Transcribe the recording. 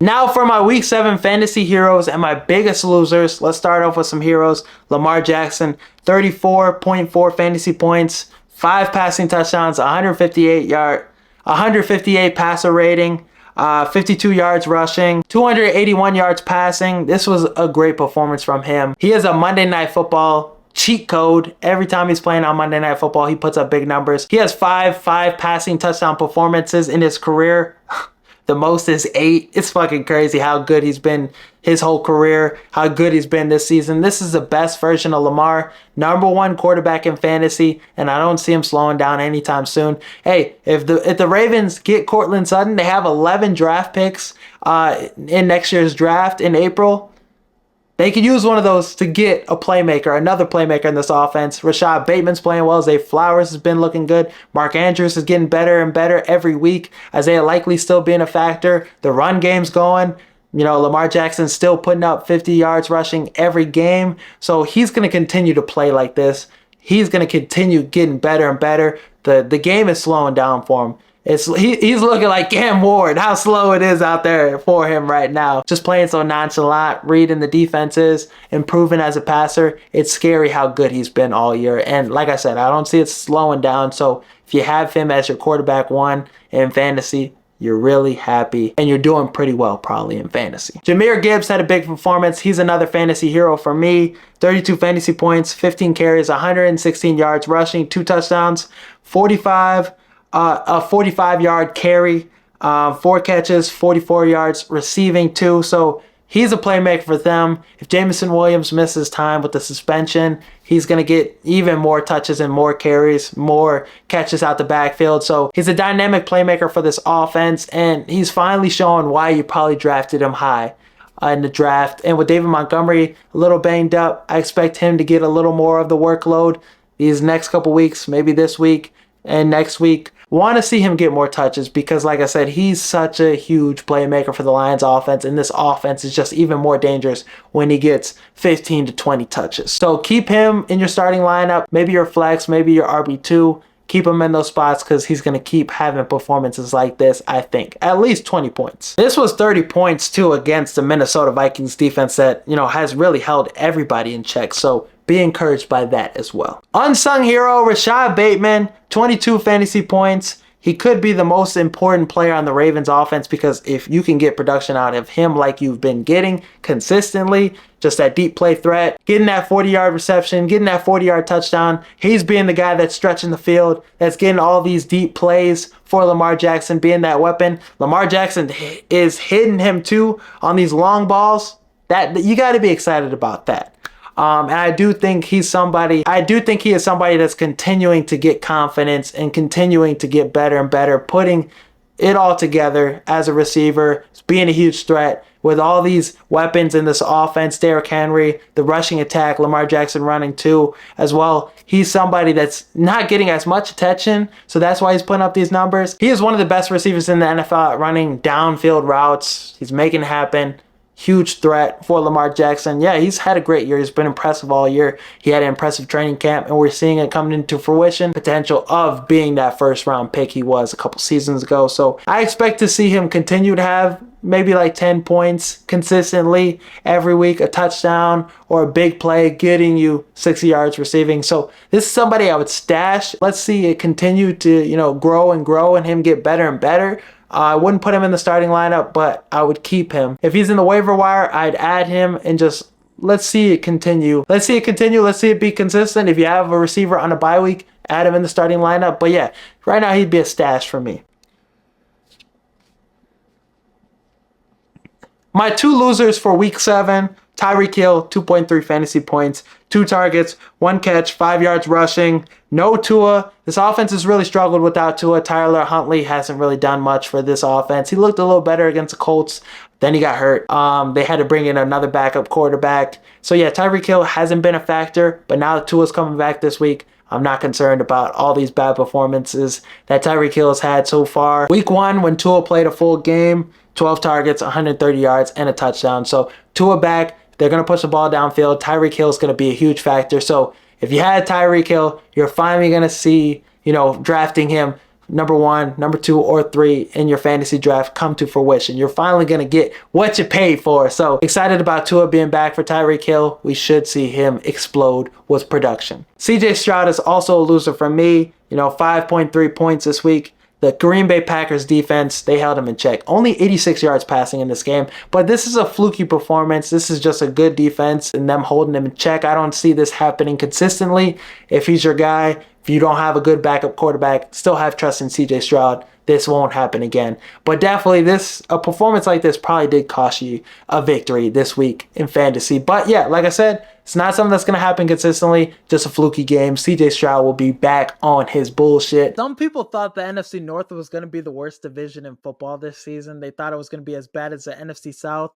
Now for my week 7 fantasy heroes and my biggest losers. Let's start off with some heroes. Lamar Jackson, 34.4 fantasy points, 5 passing touchdowns, 158 passer rating, 52 yards rushing, 281 yards passing. This was a great performance from him. He has a Monday Night Football cheat code. Every time he's playing on Monday Night Football, he puts up big numbers. He has five passing touchdown performances in his career. The most is 8. It's fucking crazy how good he's been his whole career, how good he's been this season. This is the best version of Lamar. #1 quarterback in fantasy, and I don't see him slowing down anytime soon. Hey, if the Ravens get Courtland Sutton, they have 11 draft picks in next year's draft in April. They could use one of those to get a playmaker, another playmaker in this offense. Rashod Bateman's playing well. Zay Flowers has been looking good. Mark Andrews is getting better and better every week. Isaiah Likely still being a factor. The run game's going. You know, Lamar Jackson's still putting up 50 yards rushing every game. So he's going to continue to play like this. He's going to continue getting better and better. The game is slowing down for him. He's looking like Cam Ward, how slow it is out there for him right now. Just playing so nonchalant, reading the defenses, improving as a passer. It's scary how good he's been all year. And like I said, I don't see it slowing down. So if you have him as your quarterback 1 in fantasy, you're really happy and you're doing pretty well probably in fantasy. Jahmyr Gibbs had a big performance. He's another fantasy hero for me. 32 fantasy points, 15 carries, 116 yards rushing, 2 touchdowns, a 45-yard carry, 4 catches, 44 yards receiving too. So he's a playmaker for them. If Jameson Williams misses time with the suspension, he's going to get even more touches and more carries, more catches out the backfield. So he's a dynamic playmaker for this offense, and he's finally showing why you probably drafted him high in the draft. And with David Montgomery a little banged up, I expect him to get a little more of the workload these next couple weeks, maybe this week and next week. Want to see him get more touches because, like I said, he's such a huge playmaker for the Lions offense, and this offense is just even more dangerous when he gets 15 to 20 touches. So keep him in your starting lineup, maybe your flex, maybe your RB2. Keep him in those spots because he's going to keep having performances like this, I think. At least 20 points. This was 30 points, too, against the Minnesota Vikings defense that, has really held everybody in check. So be encouraged by that as well. Unsung hero, Rashod Bateman, 22 fantasy points. He could be the most important player on the Ravens offense because if you can get production out of him like you've been getting consistently, just that deep play threat, getting that 40-yard reception, getting that 40-yard touchdown, he's being the guy that's stretching the field, that's getting all these deep plays for Lamar Jackson, being that weapon. Lamar Jackson is hitting him too on these long balls. That you got to be excited about that. And I do think he is somebody that's continuing to get confidence and continuing to get better and better, putting it all together as a receiver, being a huge threat with all these weapons in this offense. Derrick Henry, the rushing attack, Lamar Jackson running too as well. He's somebody that's not getting as much attention, so that's why he's putting up these numbers. He is one of the best receivers in the NFL at running downfield routes. He's making it happen. Huge threat for Lamar Jackson. Yeah, he's had a great year. He's been impressive all year. He had an impressive training camp, and we're seeing it coming into fruition. Potential of being that first-round pick he was a couple seasons ago. So I expect to see him continue to have maybe like 10 points consistently every week, a touchdown or a big play, getting you 60 yards receiving. So this is somebody I would stash. Let's see it continue to, grow and grow and him get better and better. I wouldn't put him in the starting lineup, but I would keep him. If he's in the waiver wire, I'd add him and just let's see it continue. Let's see it be consistent. If you have a receiver on a bye week, add him in the starting lineup. But yeah, right now he'd be a stash for me. My 2 losers for week 7, Tyreek Hill, 2.3 fantasy points, 2 targets, 1 catch, 5 yards rushing. No Tua. This offense has really struggled without Tua. Tyler Huntley hasn't really done much for this offense. He looked a little better against the Colts. Then he got hurt. They had to bring in another backup quarterback. So yeah, Tyreek Hill hasn't been a factor, but now that Tua's coming back this week, I'm not concerned about all these bad performances that Tyreek Hill has had so far. Week 1, when Tua played a full game, 12 targets, 130 yards, and a touchdown. So Tua back, they're going to push the ball downfield. Tyreek Hill is going to be a huge factor. So if you had Tyreek Hill, you're finally going to see, drafting him number 1, number 2, or 3 in your fantasy draft come to fruition. You're finally going to get what you paid for. So excited about Tua being back for Tyreek Hill. We should see him explode with production. CJ Stroud is also a loser for me. 5.3 points this week. The Green Bay Packers defense, they held him in check. Only 86 yards passing in this game, but this is a fluky performance. This is just a good defense and them holding him in check. I don't see this happening consistently. If he's your guy, if you don't have a good backup quarterback, still have trust in CJ Stroud. This won't happen again. But definitely a performance like this probably did cost you a victory this week in fantasy. But yeah, like I said, it's not something that's going to happen consistently, just a fluky game. CJ Stroud will be back on his bullshit. Some people thought the NFC North was going to be the worst division in football this season. They thought it was going to be as bad as the NFC South.